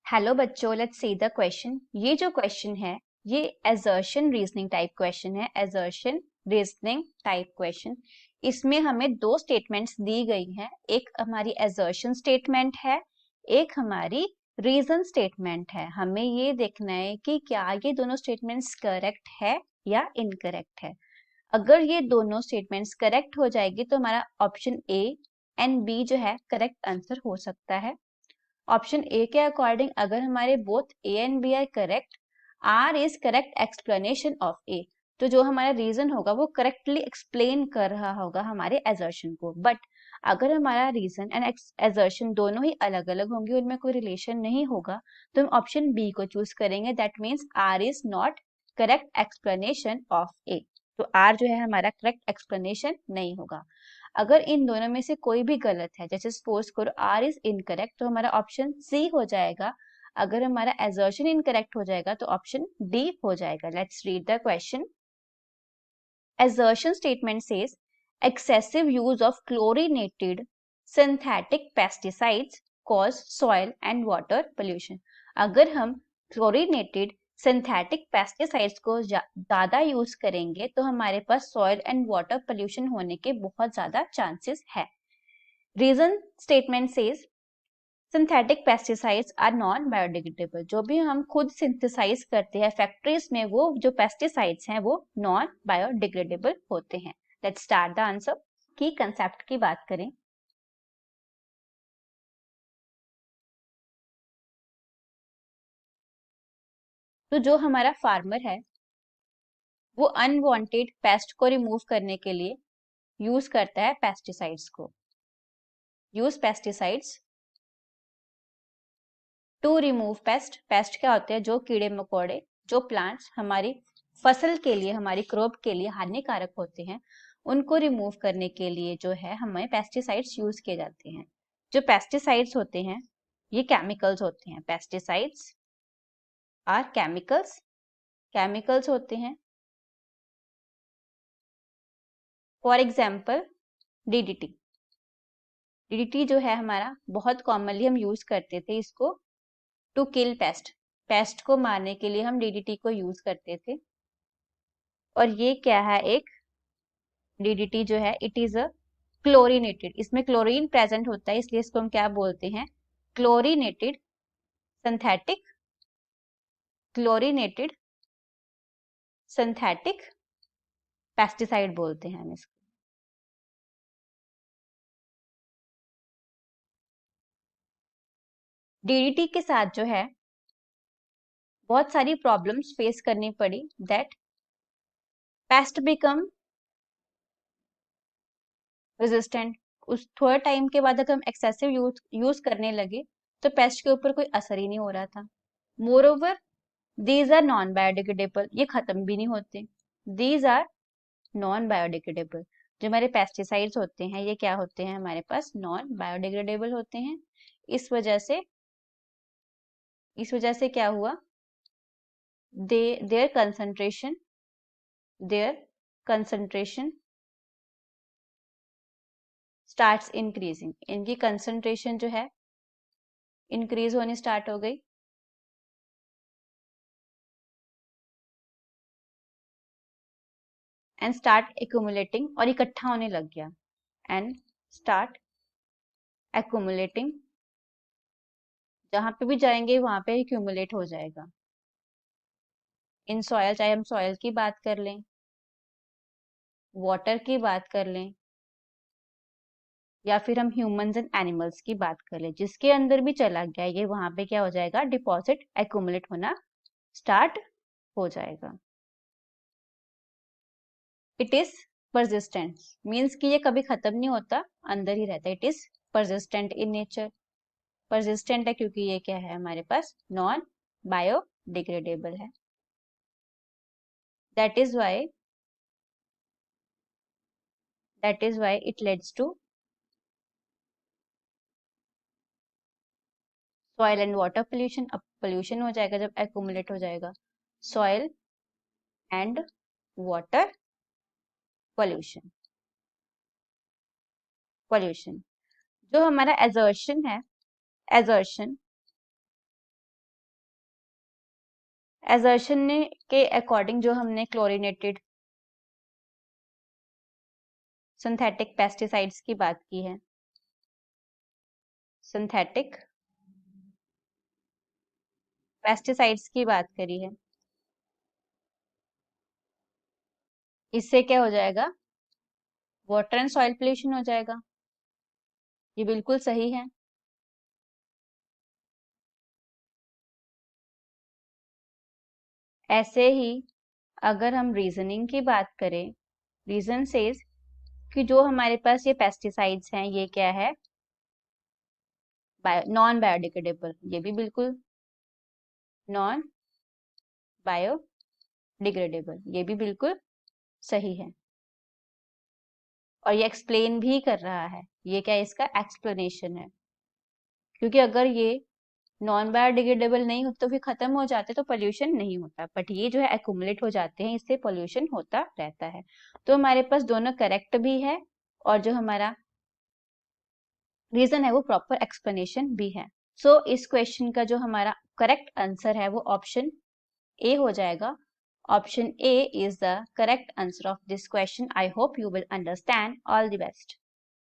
Hello बच्चों, let's see the question. ये जो क्वेश्चन है ये एजर्शन रीजनिंग टाइप क्वेश्चन है। एजर्शन रीजनिंग टाइप क्वेश्चन, इसमें हमें दो स्टेटमेंट्स दी गई हैं। एक हमारी एजर्शन स्टेटमेंट है, एक हमारी रीजन स्टेटमेंट है। हमें ये देखना है कि क्या ये दोनों स्टेटमेंट्स करेक्ट है या इनकरेक्ट है। अगर ये दोनों स्टेटमेंट्स करेक्ट हो जाएगी तो हमारा ऑप्शन ए एंड बी जो है करेक्ट आंसर हो सकता है। ऑप्शन ए के अकॉर्डिंग अगर हमारे both A and B are correct, R is correct explanation of A, तो जो हमारा रीजन होगा वो करेक्टली एक्सप्लेन कर रहा होगा हमारे एजर्शन को। बट अगर हमारा रीजन एंड एजर्शन दोनों ही अलग अलग होंगे, उनमें कोई रिलेशन नहीं होगा, तो हम ऑप्शन बी को चूज करेंगे। That means R is not correct explanation of A. तो आर जो है हमारा करेक्ट एक्सप्लेनेशन नहीं होगा। अगर इन दोनों में से कोई भी गलत है, जैसे सपोज करो आर इज इनकरेक्ट, तो हमारा ऑप्शन सी हो जाएगा। अगर हमारा एजर्शन इनकरेक्ट हो जाएगा तो ऑप्शन डी हो जाएगा। Let's read the question. Assertion statement says excessive use of chlorinated synthetic pesticides cause soil and water pollution। अगर हम chlorinated synthetic pesticides को ज्यादा यूज करेंगे तो हमारे पास soil and water pollution होने के बहुत ज्यादा चांसेस है। Reason statement says synthetic pesticides are non biodegradable. जो भी हम खुद सिंथेसाइज करते हैं फैक्ट्रीज में, वो जो पेस्टिसाइड्स हैं वो नॉन बायोडिग्रेडेबल होते हैं। Let's start the answer. की कंसेप्ट की बात करें तो जो हमारा फार्मर है वो अनवांटेड पेस्ट को रिमूव करने के लिए यूज करता है पेस्टिसाइड्स को। Use pesticides to remove pest. Pest क्या होते हैं? जो कीड़े मकोड़े, जो प्लांट्स हमारी फसल के लिए, हमारी क्रॉप के लिए हानिकारक होते हैं, उनको रिमूव करने के लिए जो है हमें पेस्टिसाइड्स यूज किए जाते हैं। जो पेस्टिसाइड्स होते हैं ये केमिकल्स होते हैं। पेस्टिसाइड्स आर केमिकल्स, केमिकल्स होते हैं। For example DDT. डीडीटी जो है हमारा बहुत कॉमनली हम यूज करते थे इसको टू किल पेस्ट। पेस्ट को मारने के लिए हम डीडीटी को यूज करते थे। और ये क्या है? एक डीडीटी जो है इट इज अ क्लोरीनेटेड, इसमें क्लोरीन प्रेजेंट होता है, इसलिए इसको हम क्या बोलते हैं? Chlorinated synthetic, chlorinated synthetic pesticide बोलते हैं हम इसको। डीडीटी के साथ जो है बहुत सारी प्रॉब्लम्स फेस करनी पड़ी। That paste become resistant. उस थोड़े टाइम के बाद अगर हम एक्सेसिव यूज करने लगे तो पेस्ट के ऊपर कोई असर ही नहीं हो रहा था। Moreover these are non biodegradable, ये खत्म भी नहीं होते। These are non biodegradable. जो हमारे पेस्टिसाइड्स होते हैं ये क्या होते हैं? हमारे पास नॉन बायोडिग्रेडेबल होते हैं। इस वजह से क्या हुआ? There concentration starts increasing. इनकी कंसंट्रेशन जो है इंक्रीज होनी स्टार्ट हो गई। एंड स्टार्ट एक्यूमुलेटिंग, और इकट्ठा होने लग गया। एंड स्टार्ट एक्यूमुलेटिंग, जहां पे भी जाएंगे वहां पे एक्यूमुलेट हो जाएगा। इन सॉयल, चाहे हम सॉयल की बात कर लें, वाटर की बात कर लें, या फिर हम ह्यूमंस एंड एनिमल्स की बात कर लें, जिसके अंदर भी चला गया ये वहां पे क्या हो जाएगा? डिपॉजिट एक्यूमुलेट होना स्टार्ट हो जाएगा। इट इज परसिस्टेंट, मीन्स कि ये कभी खत्म नहीं होता, अंदर ही रहता है। It is persistent in nature. Persistent है क्योंकि ये क्या है? हमारे पास नॉन बायोडिग्रेडेबल है। That is why it leads to soil and water pollution. अब पोल्यूशन हो जाएगा जब एक्यूमुलेट हो जाएगा। Soil and water pollution. Pollution जो हमारा एजर्शन है, एजर्शन एजर्शन के अकॉर्डिंग जो हमने क्लोरीनेटेड सिंथेटिक पेस्टिसाइड्स की बात की है, सिंथेटिक पेस्टिसाइड्स की बात करी है, इससे क्या हो जाएगा, वाटर एंड सॉइल पोल्यूशन हो जाएगा। ये बिल्कुल सही है। ऐसे ही अगर हम रीजनिंग की बात करें, रीजन सेज कि जो हमारे पास ये पेस्टिसाइड्स हैं ये क्या है, नॉन बायोडिग्रेडेबल, ये भी बिल्कुल नॉन बायोडिग्रेडेबल, ये भी बिल्कुल सही है। और ये एक्सप्लेन भी कर रहा है, ये क्या इसका एक्सप्लेनेशन है, क्योंकि अगर ये नॉन बायोडिग्रेडेबल नहीं होते तो फिर खत्म हो जाते तो पोल्यूशन नहीं होता, बट ये जो है एक्यूमुलेट हो जाते हैं, इससे पोल्यूशन होता रहता है। तो हमारे पास दोनों करेक्ट भी है और जो हमारा रीजन है वो प्रॉपर एक्सप्लेनेशन भी है। सो इस क्वेश्चन का जो हमारा करेक्ट आंसर है वो ऑप्शन ए हो जाएगा। Option A is the correct answer of this question. I hope you will understand. All the best.